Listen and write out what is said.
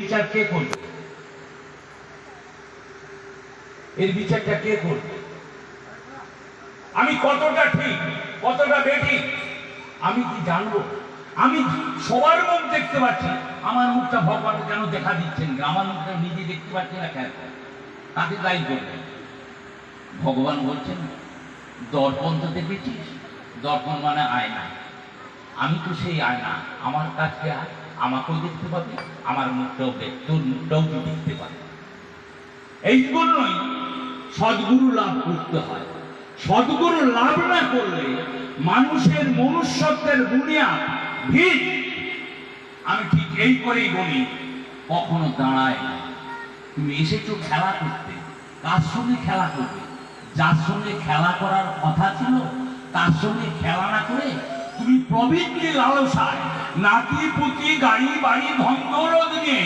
বিচার কে করবে? এর বিচারটা কে করবে? আমি কতটা ঠিক কতটা বেঠিক আমি কি জানবো? আমি সবার মুখ দেখতে পাচ্ছি, আমার মুখটা ভগবান কেন দেখা দিচ্ছেন? আমার মুখটা নিজে দেখতে পাচ্ছি না কেন? তাকে দায়ী করবে। ভগবান বলছেন দর্পণ তো দেখেছিস? দর্পণ মানে আয়না। আমি তো সেই আয়না, আমার কাছে আয়, আমাকেও দেখতে পাবে, আমার মুখটাও তোর মুখটাও তুই দেখতে পাবে। এই জন্যই সদ্গুরু লাভ করতে হয়। সদ্গুরু লাভ না করলে মানুষের মনুষ্যত্বের বুনিয়াদ ভিত, আমি ঠিক এই করেই বলি, কখনো দাঁড়ায় না। তুমি এসেছো খেলা করতে, কার সঙ্গে খেলা করবে? যার সঙ্গে খেলা করার কথা ছিল তার সঙ্গে খেলা না করে তুমি প্রবৃত্তি লালসায় নাতি পুতি গাড়ি বাড়ি ধন দৌলত নিয়ে